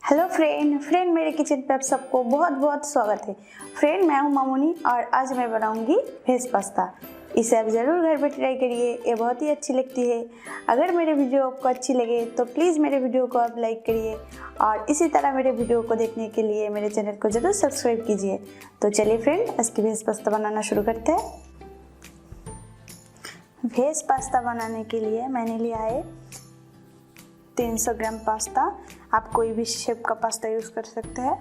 Hello friend मेरे kitchen पे आप सबको बहुत बहुत स्वागत है। फ्रेंड मैं हूं मामोनी और आज मैं बनाऊंगी वेज पास्ता। इसे आप ज़रूर घर पे ट्राई करिए, ये बहुत ही अच्छी लगती है। अगर मेरे वीडियो आपको अच्छी लगे तो प्लीज़ मेरे वीडियो को आप लाइक करिए और इसी तरह मेरे वीडियो को देखने के लिए मेरे चैनल को ज़रूर सब्सक्राइब कीजिए। तो चलिए फ्रेंड आज की वेज पास्ता बनाना शुरू करते हैं। वेज पास्ता बनाने के लिए मैंने लिया है 300 ग्राम पास्ता। आप कोई भी शेप का पास्ता यूज़ कर सकते हैं।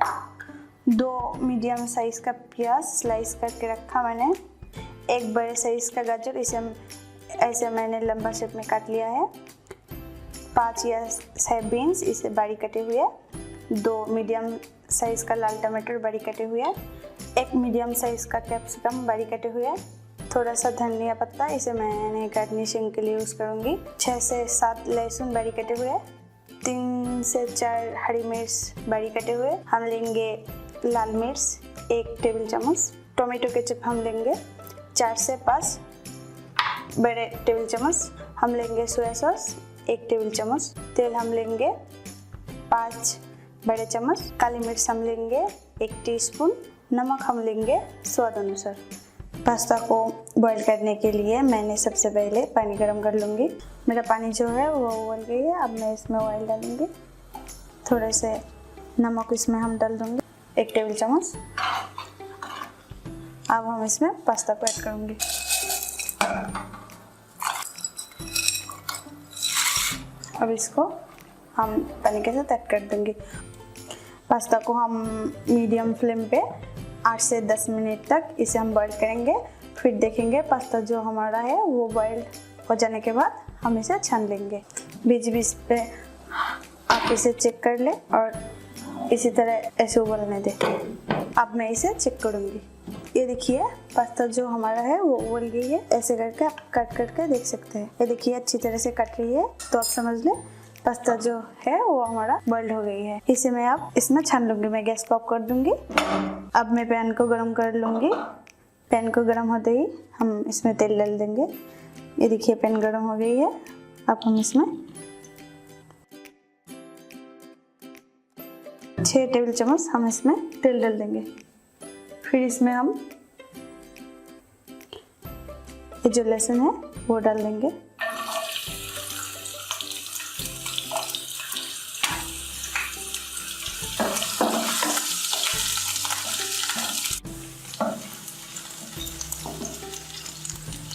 2 मीडियम साइज़ का प्याज स्लाइस करके रखा मैंने। 1 बड़े साइज़ का गाजर, इसे ऐसे मैंने लंबा शेप में काट लिया है। 5 या 6 बीन्स, इसे बारीक कटे हुए। 2 मीडियम साइज़ का लाल टमाटर बारीक कटे हुए। 1 मीडियम साइज़ का कैप्सिकम बारीक कटे हुए। थोड़ा सा धनिया पत्ता, इसे मैंने गार्निशिंग के लिए यूज़ करूँगी। 6 से 7 लहसुन बारीक कटे हुए। 3 से 4 हरी मिर्च बारीक कटे हुए। हम लेंगे लाल मिर्च 1 टेबल चम्मच। टोमेटो केचप हम लेंगे 4 से 5 बड़े टेबल चम्मच। हम लेंगे सोया सॉस 1 टेबल चम्मच। तेल हम लेंगे 5 बड़े चम्मच। काली मिर्च हम लेंगे 1 टीस्पून। नमक हम लेंगे स्वाद अनुसार। पास्ता को बॉईल करने के लिए मैंने सबसे पहले पानी गर्म कर लूँगी। मेरा पानी जो है वो उबल गई है। अब मैं इसमें ऑयल डालूँगी। थोड़े से नमक इसमें हम डाल दूँगी 1 टेबल चम्मच। अब हम इसमें पास्ता को ऐड करूँगी। अब इसको हम पानी के साथ ऐड कर देंगे। पास्ता को हम मीडियम फ्लेम पे 8 से 10 मिनट तक इसे हम बॉईल करेंगे। फिर देखेंगे पास्ता जो हमारा है वो बॉईल हो जाने के बाद हम इसे छान लेंगे। बीच बीच पे आप इसे चेक कर ले और इसी तरह ऐसे उबलने दें। अब मैं इसे चेक करूँगी। ये देखिए पास्ता जो हमारा है वो उबल गई है। ऐसे करके आप कट करके देख सकते हैं। ये देखिए अच्छी तरह से कट रही है, तो आप समझ लें पास्ता जो है वो हमारा बॉइल्ड हो गई है। इसे मैं अब इसमें छान लूँगी। मैं गैस को ऑफ कर दूँगी। अब मैं पैन को गरम कर लूँगी। पैन को गरम होते ही हम इसमें तेल डाल देंगे। ये देखिए पैन गरम हो गई है। अब हम इसमें 6 टेबल चम्मच हम इसमें तेल डाल देंगे। फिर इसमें हम ये जो लहसुन है वो डाल देंगे।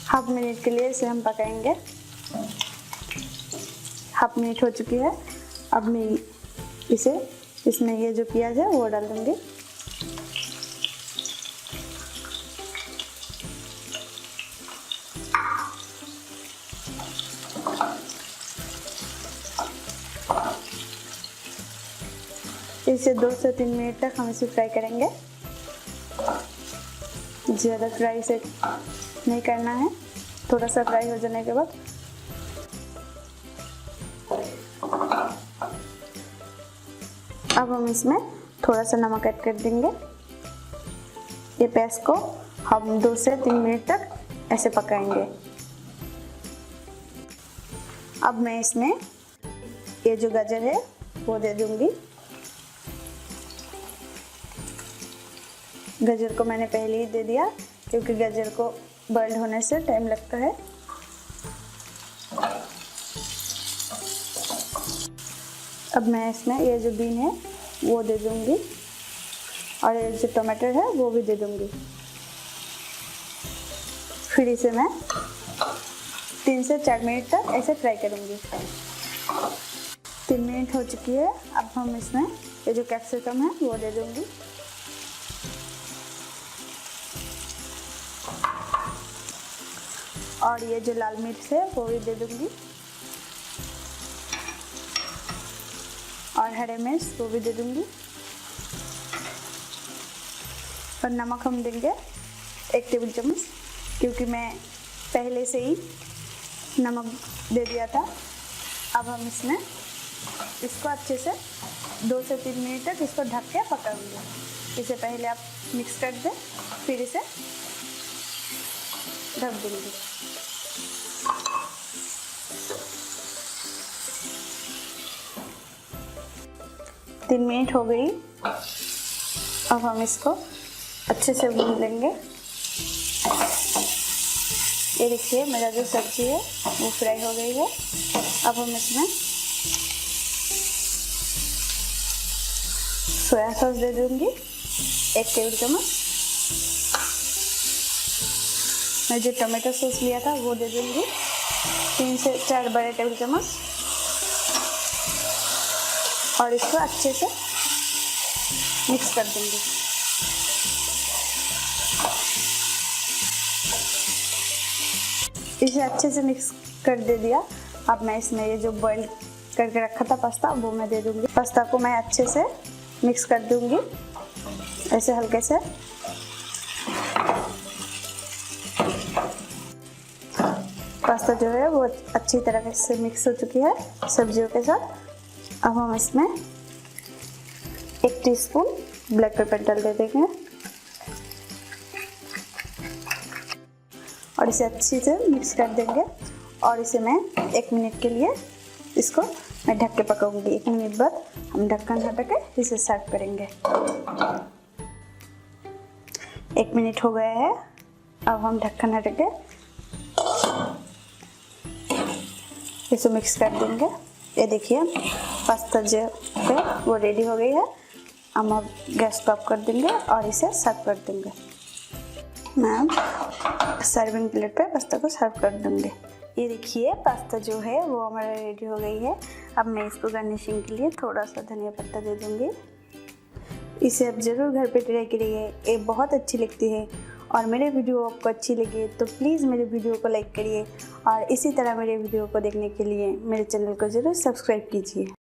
हाफ मिनट के लिए इसे हम पकाएंगे। हाफ मिनट हो चुकी है। अब मैं इसमें ये जो प्याज है वो डाल दूँगी। इसे 2 से 3 मिनट तक हम इसे फ्राई करेंगे। ज़्यादा फ्राई से नहीं करना है, थोड़ा सा फ्राई हो जाने के बाद अब हम इसमें थोड़ा सा नमक ऐड कर देंगे। ये प्याज को हम 2 से 3 मिनट तक ऐसे पकाएंगे। अब मैं इसमें ये जो गाजर है वो दे दूंगी। गाजर को मैंने पहले ही दे दिया क्योंकि गाजर को बॉइल्ड होने से टाइम लगता है। अब मैं इसमें ये जो बीन है वो दे दूंगी और ये जो टमाटर है वो भी दे दूंगी। फिर इसे मैं 3 से 4 मिनट तक ऐसे फ्राई करूंगी। 3 मिनट हो चुकी है। अब हम इसमें ये जो कैप्सिकम है वो दे दूंगी। और ये जो लाल मिर्च है वो भी दे दूंगी और हरे मिर्च वो भी दे दूंगी। और नमक हम देंगे 1 टेबल चम्मच क्योंकि मैं पहले से ही नमक दे दिया था। अब हम इसमें इसको अच्छे से 2 से 3 मिनट तक इसको ढक के पकाएंगे। इसे पहले आप मिक्स कर दें, फिर इसे ढक देंगे। 3 मिनट हो गई। अब हम इसको अच्छे से भून लेंगे। ये देखिए मेरा जो सब्जी है वो फ्राई हो गई है। अब हम इसमें सोया सॉस दे दूंगी 1 टेबल चम्मच। मैं जो टमाटो सॉस लिया था वो दे दूंगी 3 से 4 बड़े टेबल चम्मच। और इसको अच्छे से मिक्स कर दूंगी। इसे अच्छे से मिक्स कर दे दिया। अब मैं इसमें ये जो बॉईल करके रखा था पास्ता वो मैं दे दूंगी। पास्ता को मैं अच्छे से मिक्स कर दूंगी ऐसे हल्के से। पास्ता जो है वो अच्छी तरह से मिक्स हो चुकी है सब्जियों के साथ। अब हम इसमें 1 टीस्पून ब्लैक पेपर डाल दे देंगे और इसे अच्छी से मिक्स कर देंगे। और इसे मैं 1 मिनट के लिए इसको मैं ढक के पकाऊंगी। 1 मिनट बाद हम ढक्कन हटा के इसे सर्व करेंगे। 1 मिनट हो गया है। अब हम ढक्कन हटा के इसे मिक्स कर देंगे। ये देखिए पास्ता जो है वो रेडी हो गई है। हम अब गैस को ऑफ कर देंगे और इसे सर्व कर देंगे। मैं अब सर्विंग प्लेट पे पास्ता को सर्व कर दूंगी। ये देखिए पास्ता जो है वो हमारा रेडी हो गई है। अब मैं इसको गार्निशिंग के लिए थोड़ा सा धनिया पत्ता दे दूंगी। इसे आप ज़रूर घर पे ट्राई करिए, ये बहुत अच्छी लगती है। और मेरे वीडियो आपको अच्छी लगे तो प्लीज़ मेरे वीडियो को लाइक करिए और इसी तरह मेरे वीडियो को देखने के लिए मेरे चैनल को ज़रूर सब्सक्राइब कीजिए।